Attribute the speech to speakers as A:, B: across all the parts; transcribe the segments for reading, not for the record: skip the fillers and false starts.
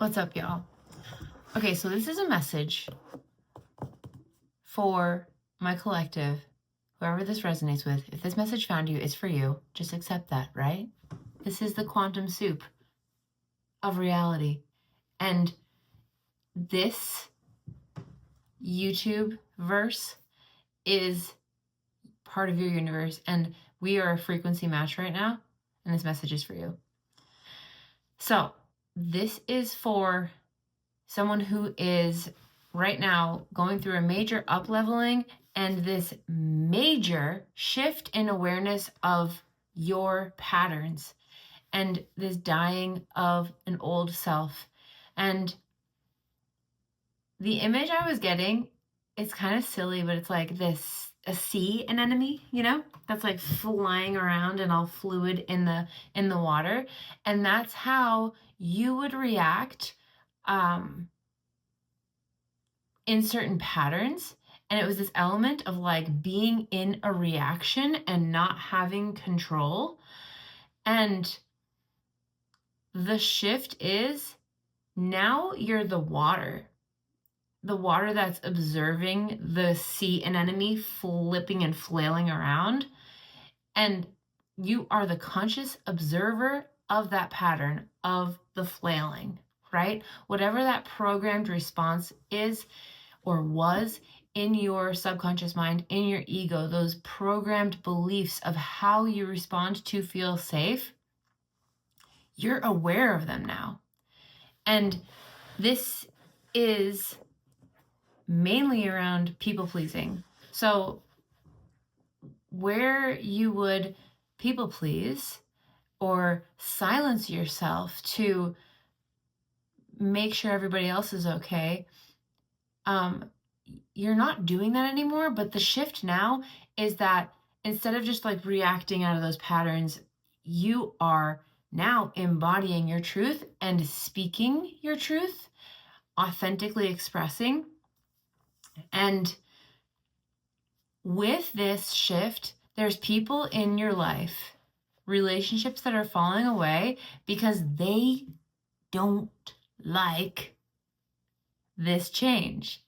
A: What's up, y'all? Okay, so this is a message for my collective, whoever this resonates with. If this message found you, it's for you. Just accept that, right? This is the quantum soup of reality. And this YouTube verse is part of your universe. And we are a frequency match right now. And this message is for you. So this is for someone who is right now going through a major up-leveling and this major shift in awareness of your patterns and this dying of an old self. And the image I was getting, it's kind of silly, but it's like a sea anemone, that's like flying around and all fluid in the water. And that's how you would react in certain patterns. And it was this element of like being in a reaction and not having control. And the shift is now you're the water that's observing the sea anemone flipping and flailing around. And you are the conscious observer of that pattern of the flailing, right? Whatever that programmed response is or was in your subconscious mind, in your ego, those programmed beliefs of how you respond to feel safe, you're aware of them now. And this is mainly around people pleasing. So where you would people please or silence yourself to make sure everybody else is okay, you're not doing that anymore. But the shift now is that instead of just like reacting out of those patterns, you are now embodying your truth and speaking your truth, authentically expressing. And with this shift, there's people in your life, relationships that are falling away because they don't like this change,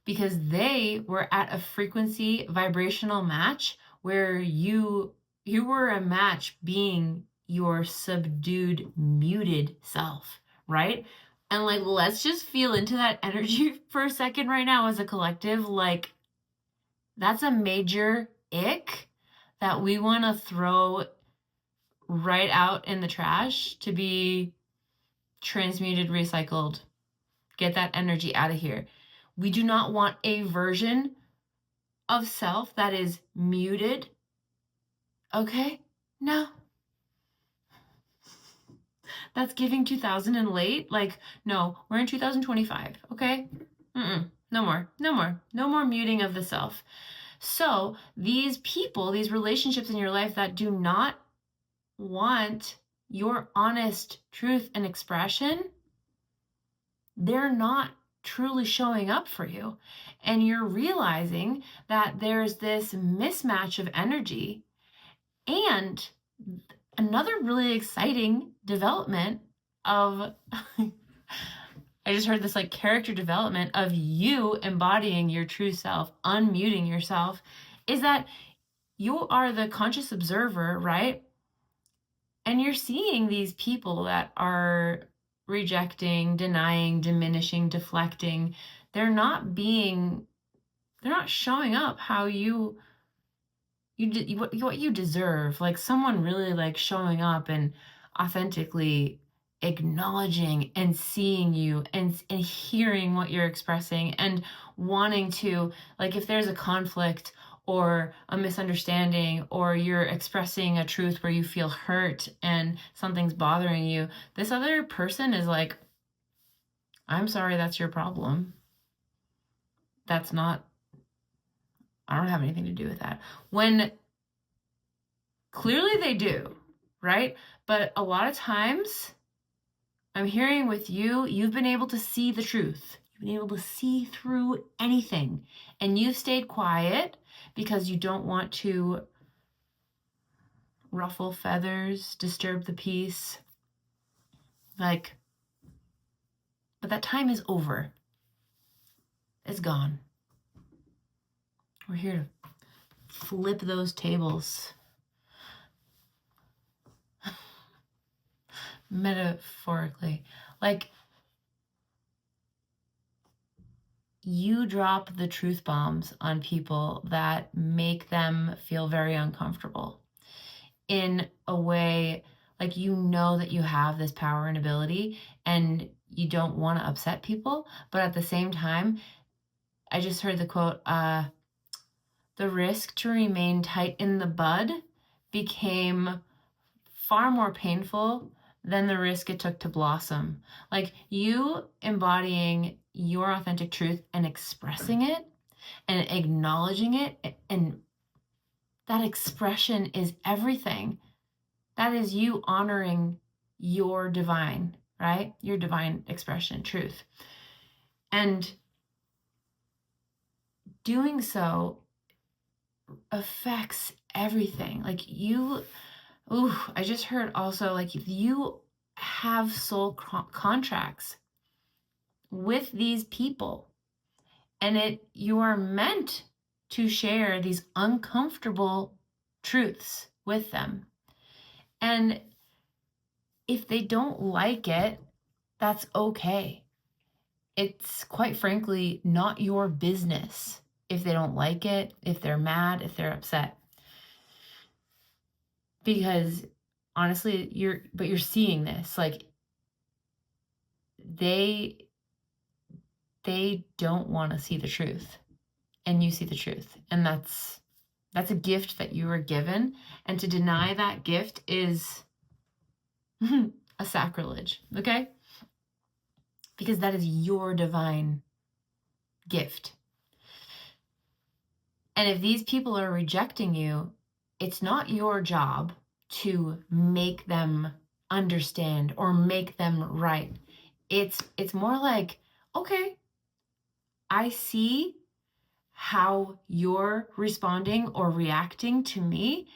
A: because they were at a frequency vibrational match where you were a match being your subdued, muted self, right? And like, let's just feel into that energy for a second right now as a collective. Like, that's a major ick that we want to throw right out in the trash to be transmuted, recycled. Get that energy out of here. We do not want a version of self that is muted. Okay? No. That's giving 2000 and late. Like, no, we're in 2025. Okay? No more muting of the self. So these people, these relationships in your life that do not want your honest truth and expression, they're not truly showing up for you. And you're realizing that there's this mismatch of energy. And another really exciting development of I just heard this like character development of you embodying your true self, unmuting yourself, is that you are the conscious observer, right? And you're seeing these people that are rejecting, denying, diminishing, deflecting. They're not showing up how what you deserve. Like someone really like showing up and authentically acknowledging and seeing you and hearing what you're expressing and wanting to, like, if there's a conflict or a misunderstanding or you're expressing a truth where you feel hurt and something's bothering you, this other person is like, I'm sorry, that's your problem. I don't have anything to do with that. When clearly they do, right? But a lot of times I'm hearing with you, you've been able to see the truth. You've been able to see through anything. And you've stayed quiet because you don't want to ruffle feathers, disturb the peace. Like, But that time is over. It's gone. We're here to flip those tables. Metaphorically. Like, you drop the truth bombs on people that make them feel very uncomfortable in a way, like, you know that you have this power and ability and you don't want to upset people, but at the same time, I just heard the quote, the risk to remain tight in the bud became far more painful than the risk it took to blossom. Like, you embodying your authentic truth and expressing it and acknowledging it, and that expression is everything. That is you honoring your divine, right? Your divine expression, truth. And doing so affects everything. Like, I just heard also, like, if you have soul contracts with these people, and you are meant to share these uncomfortable truths with them. And if they don't like it, that's okay. It's, quite frankly, not your business if they don't like it, if they're mad, if they're upset. Because honestly, you're seeing this, like, they don't want to see the truth, and you see the truth, and that's a gift that you were given, and to deny that gift is a sacrilege, okay? Because that is your divine gift. And if these people are rejecting you, it's not your job to make them understand or make them right. It's more like, okay, I see how you're responding or reacting to me,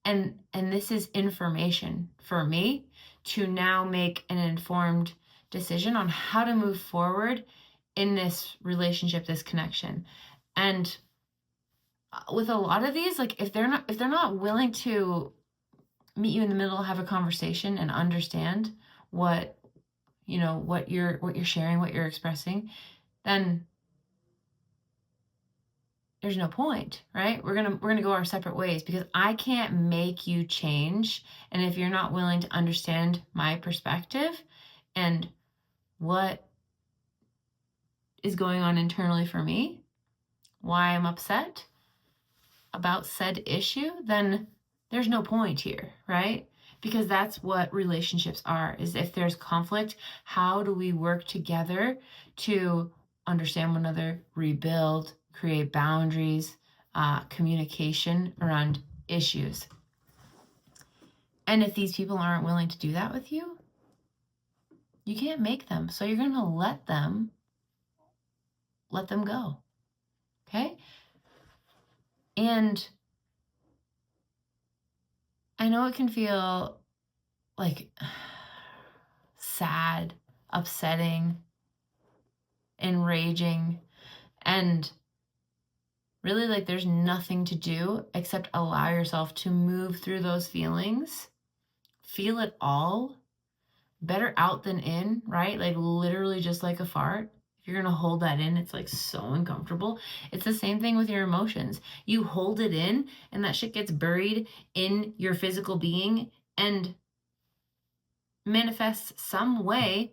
A: and this is information for me to now make an informed decision on how to move forward in this relationship, this connection. And with a lot of these, like, if they're not willing to meet you in the middle, have a conversation, and understand what you're sharing, what you're expressing, then there's no point, right? We're gonna go our separate ways, because I can't make you change. And if you're not willing to understand my perspective and what is going on internally for me, why I'm upset about said issue, then there's no point here, right? Because that's what relationships are, is if there's conflict, how do we work together to understand one another, rebuild, create boundaries, communication around issues. And if these people aren't willing to do that with you, you can't make them. So you're going to let them go. Okay? And I know it can feel like sad, upsetting, enraging, and really, like, there's nothing to do except allow yourself to move through those feelings. Feel it all. Better out than in, right? Like, literally just like a fart. If you're going to hold that in, it's like so uncomfortable. It's the same thing with your emotions. You hold it in, and that shit gets buried in your physical being and manifests some way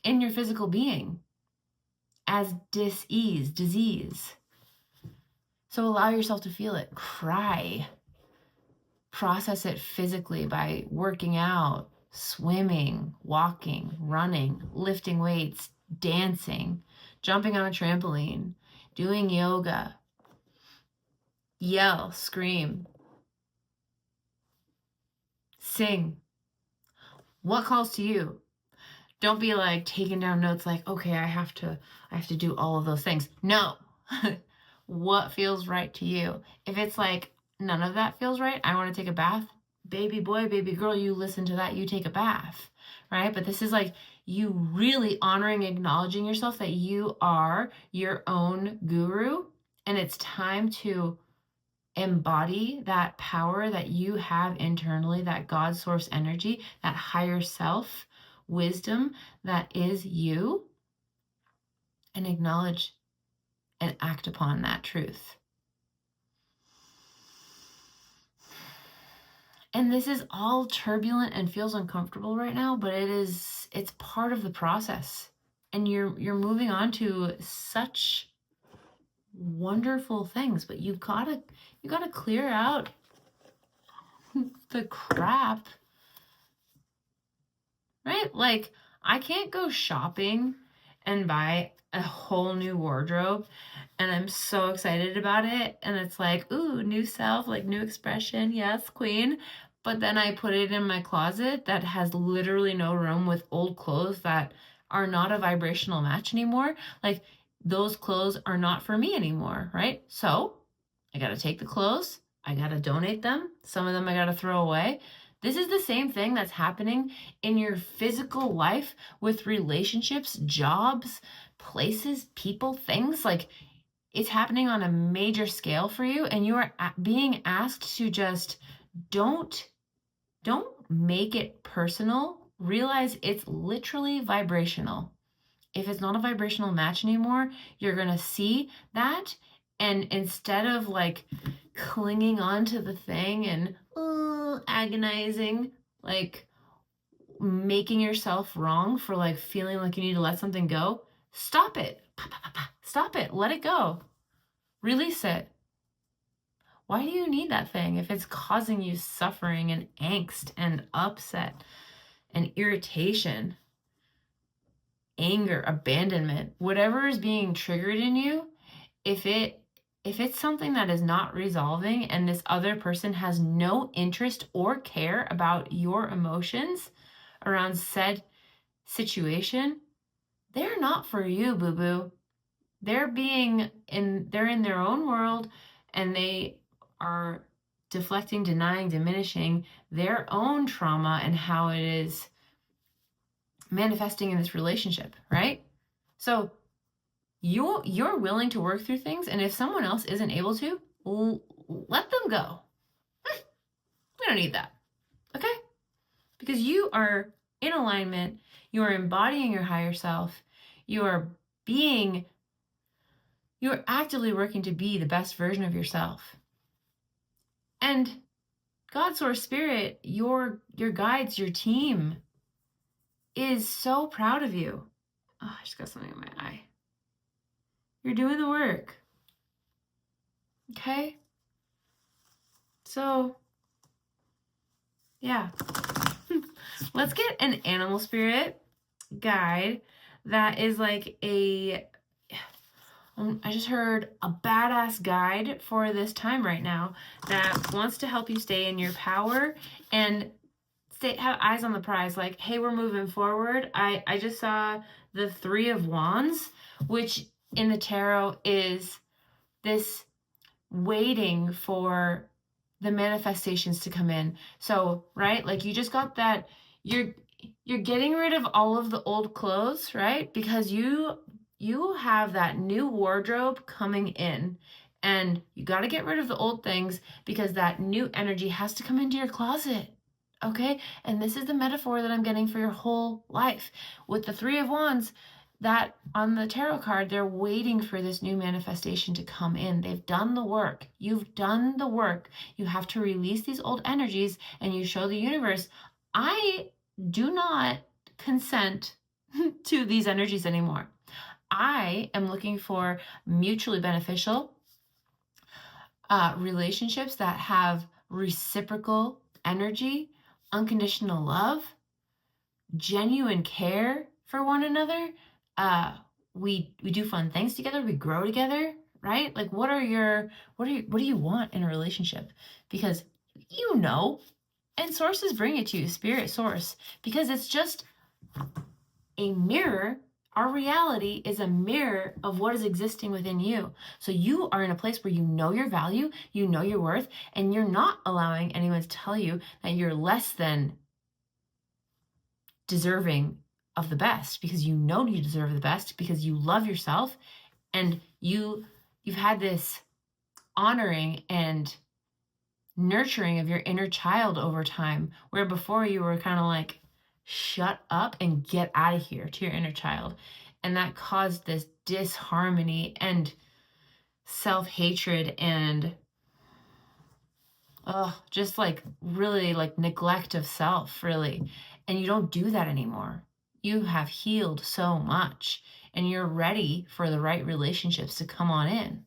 A: in your physical being as disease. So allow yourself to feel it. Cry. Process it physically by working out, swimming, walking, running, lifting weights, dancing, jumping on a trampoline, doing yoga. Yell, scream, sing. What calls to you? Don't be like taking down notes like, okay, I have to do all of those things. No. What feels right to you? If it's like, none of that feels right, I want to take a bath, baby boy, baby girl, you listen to that, you take a bath, right? But this is like, you really honoring, acknowledging yourself that you are your own guru, and it's time to embody that power that you have internally, that God source energy, that higher self wisdom that is you, and acknowledge and act upon that truth. And this is all turbulent and feels uncomfortable right now, but it's part of the process. And you're moving on to such wonderful things, but you gotta clear out the crap, right? Like, I can't go shopping and buy a whole new wardrobe and I'm so excited about it, and it's like, ooh, new self, like new expression, yes, queen. But then I put it in my closet that has literally no room with old clothes that are not a vibrational match anymore. Like, those clothes are not for me anymore, right? So I got to take the clothes, I got to donate them. Some of them I got to throw away. This is the same thing that's happening in your physical life with relationships, jobs, places, people, things. Like, it's happening on a major scale for you, and you are being asked to just don't make it personal. Realize it's literally vibrational. If it's not a vibrational match anymore, you're going to see that, and instead of like clinging on to the thing and agonizing, like making yourself wrong for like feeling like you need to let something go, stop it. Stop it. Let it go. Release it. Why do you need that thing if it's causing you suffering and angst and upset and irritation, anger, abandonment, whatever is being triggered in you? If it's something that is not resolving and this other person has no interest or care about your emotions around said situation, they're not for you, boo-boo. They're in their own world, and they are deflecting, denying, diminishing their own trauma and how it is manifesting in this relationship, right? So you're willing to work through things, and if someone else isn't able to, let them go. We don't need that, okay? Because you are in alignment, you are embodying your higher self, you're actively working to be the best version of yourself. And God, Source, Spirit, your guides, your team is so proud of you. Oh, I just got something in my eye. You're doing the work. Okay? So, yeah. Let's get an animal spirit guide that is like I just heard a badass guide for this time right now that wants to help you stay in your power and have eyes on the prize. Like, hey, we're moving forward. I just saw the 3 of Wands, which in the tarot is this waiting for the manifestations to come in. So, right? Like, you just got that, you're getting rid of all of the old clothes, right? Because you have that new wardrobe coming in, and you got to get rid of the old things because that new energy has to come into your closet. Okay? And this is the metaphor that I'm getting for your whole life. With the 3 of Wands, that on the tarot card, they're waiting for this new manifestation to come in. They've done the work. You've done the work. You have to release these old energies, and you show the universe, I do not consent to these energies anymore. I am looking for mutually beneficial relationships that have reciprocal energy, unconditional love, genuine care for one another. We do fun things together. We grow together, right? Like, what do you want in a relationship? Because and sources bring it to you, spirit, source, because it's just a mirror. Our reality is a mirror of what is existing within you. So you are in a place where you know your value, you know your worth, and you're not allowing anyone to tell you that you're less than deserving of the best, because you know you deserve the best, because you love yourself, and you've had this honoring and nurturing of your inner child over time, where before you were kind of like, shut up and get out of here, to your inner child. And that caused this disharmony and self-hatred and just like really like neglect of self, really. And you don't do that anymore. You have healed so much, and you're ready for the right relationships to come on in.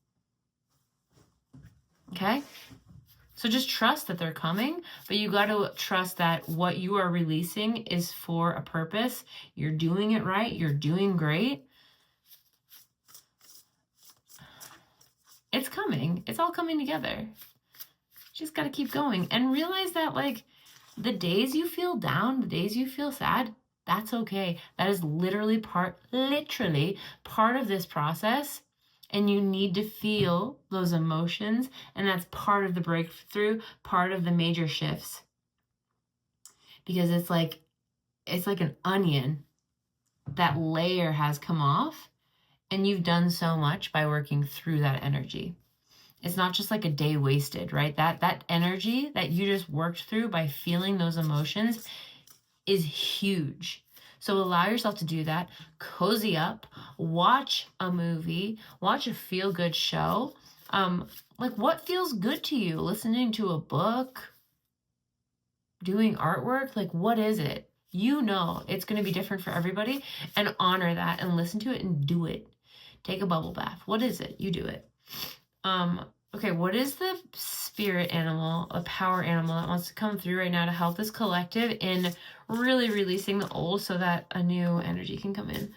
A: Okay? So just trust that they're coming, but you got to trust that what you are releasing is for a purpose. You're doing it right. You're doing great. It's coming. It's all coming together. Just got to keep going and realize that, like, the days you feel down, the days you feel sad, that's okay. That is literally part of this process. And you need to feel those emotions. And that's part of the breakthrough, part of the major shifts. Because it's like an onion. That layer has come off, and you've done so much by working through that energy. It's not just like a day wasted, right? That energy that you just worked through by feeling those emotions is huge. So allow yourself to do that. Cozy up, watch a movie, watch a feel-good show. Like, what feels good to you? Listening to a book, doing artwork, like, what is it? You know it's going to be different for everybody, and honor that and listen to it and do it. Take a bubble bath. What is it? You do it. Okay, what is the spirit animal, a power animal that wants to come through right now to help this collective in really releasing the old so that a new energy can come in?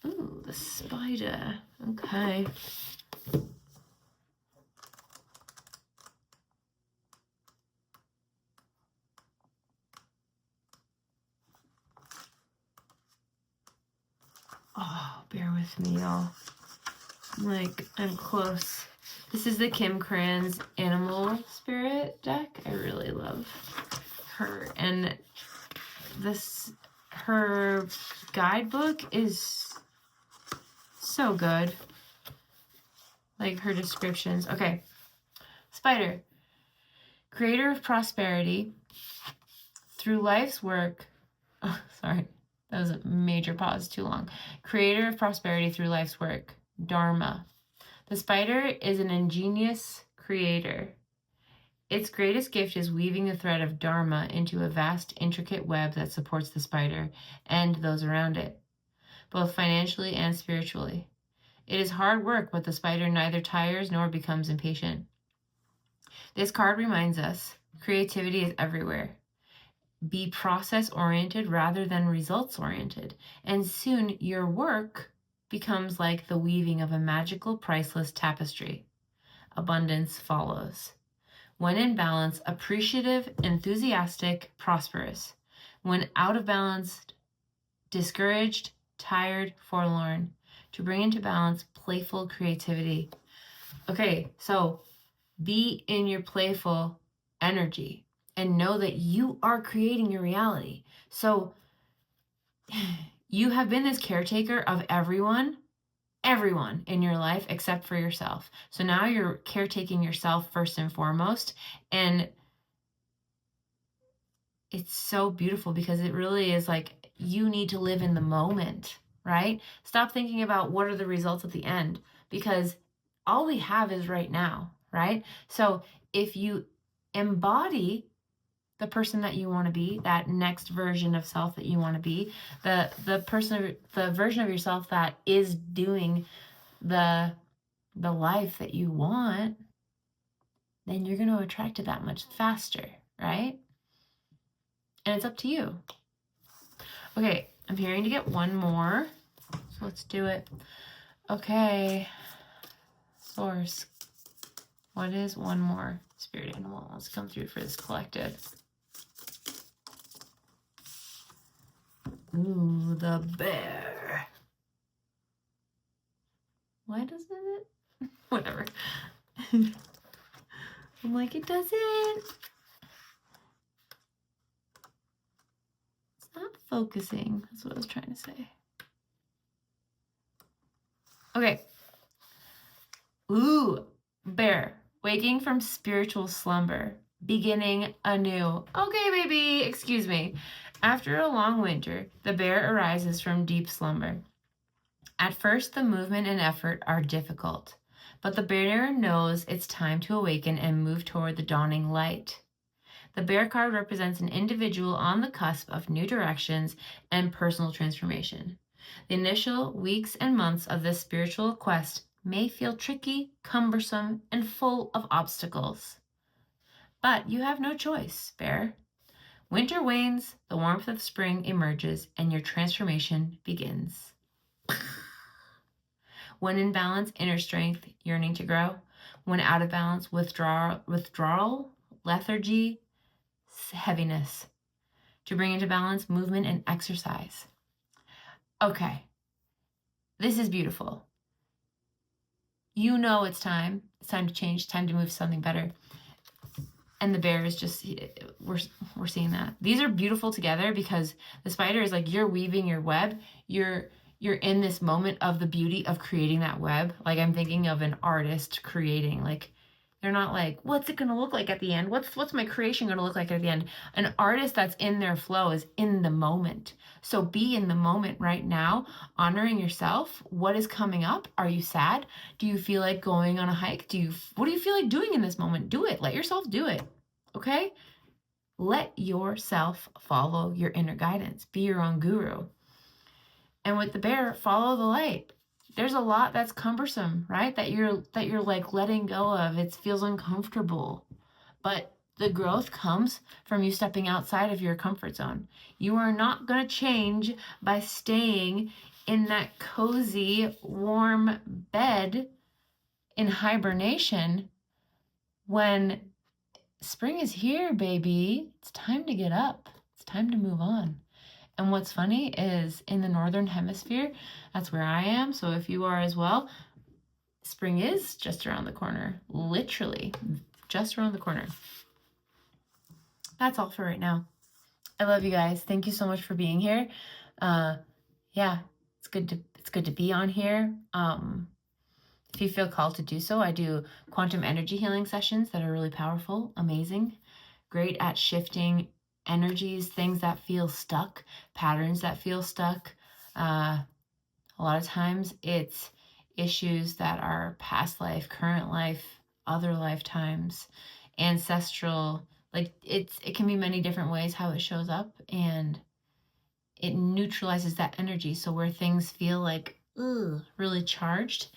A: Ooh, the spider. Okay. Oh, bear with me, y'all. I'm close. This is the Kim Kranz Animal Spirit deck. I really love her. And her guidebook is so good. Like, her descriptions. Okay. Spider. Creator of prosperity through life's work. Oh, sorry. That was a major pause, too long. Creator of prosperity through life's work. Dharma. The spider is an ingenious creator. Its greatest gift is weaving the thread of Dharma into a vast, intricate web that supports the spider and those around it, both financially and spiritually. It is hard work, but the spider neither tires nor becomes impatient. This card reminds us creativity is everywhere. Be process-oriented rather than results-oriented, and soon your work becomes like the weaving of a magical, priceless tapestry. Abundance follows. When in balance, appreciative, enthusiastic, prosperous. When out of balance, discouraged, tired, forlorn. To bring into balance, playful creativity. Okay, so be in your playful energy and know that you are creating your reality. So you have been this caretaker of everyone in your life except for yourself. So now you're caretaking yourself first and foremost. And it's so beautiful because it really is like, you need to live in the moment, right? Stop thinking about what are the results at the end, because all we have is right now, right? So if you embody the person that you want to be, that next version of self that you want to be, the version of yourself that is doing the life that you want, then you're going to attract it that much faster, right? And it's up to you. Okay, I'm hearing to get one more, so let's do it. Okay, source. What is one more spirit animal? Let's come through for this collective. Ooh, the bear. Why doesn't it? Whatever. I'm like, it doesn't. It's Not focusing. That's what I was trying to say. Okay. Ooh, bear, waking from spiritual slumber, beginning anew. Okay, baby, excuse me. After a long winter, the bear arises from deep slumber. At first, the movement and effort are difficult, but the bear knows it's time to awaken and move toward the dawning light. The bear card represents an individual on the cusp of new directions and personal transformation. The initial weeks and months of this spiritual quest may feel tricky, cumbersome, and full of obstacles. But you have no choice, bear. Winter wanes, the warmth of spring emerges, and your transformation begins. When in balance, inner strength, yearning to grow. When out of balance, withdrawal, lethargy, heaviness. To bring into balance, movement and exercise. Okay, this is beautiful. You know it's time. It's time to change. It's time to move to something better. And the bear is just, we're seeing that. These are beautiful together because the spider is like, you're weaving your web. You're in this moment of the beauty of creating that web. Like I'm thinking of an artist creating, like they're not like, what's it going to look like at the end? What's my creation going to look like at the end? An artist that's in their flow is in the moment. So be in the moment right now, honoring yourself. What is coming up? Are you sad? Do you feel like going on a hike? What do you feel like doing in this moment? Do it. Let yourself do it. Okay? Let yourself follow your inner guidance. Be your own guru. And with the bear, follow the light. There's a lot that's cumbersome, right? That you're like letting go of. It feels uncomfortable. But the growth comes from you stepping outside of your comfort zone. You are not going to change by staying in that cozy, warm bed in hibernation when spring is here, baby. It's time to get up. It's time to move on. And what's funny is in the Northern Hemisphere, that's where I am. So if you are as well, spring is just around the corner. Literally, just around the corner. That's all for right now. I love you guys. Thank you so much for being here. Yeah, it's good to be on here. If you feel called to do so, I do quantum energy healing sessions that are really powerful, amazing, great at shifting energies, things that feel stuck, patterns that feel stuck. A lot of times it's issues that are past life, current life, other lifetimes, ancestral. Like it can be many different ways how it shows up, and it neutralizes that energy. So where things feel like really charged,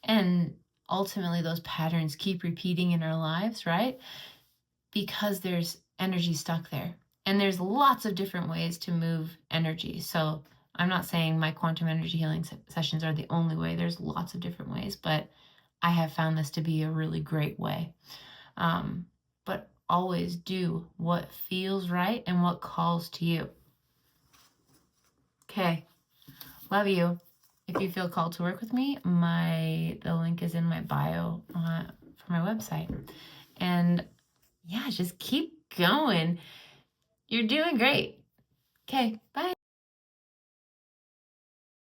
A: and ultimately those patterns keep repeating in our lives, right? Because there's energy stuck there. And there's lots of different ways to move energy. So I'm not saying my quantum energy healing sessions are the only way. There's lots of different ways, but I have found this to be a really great way. But always do what feels right and what calls to you. Okay, love you. If you feel called to work with me, the link is in my bio for my website. And yeah, just keep going. You're doing great. Okay, bye.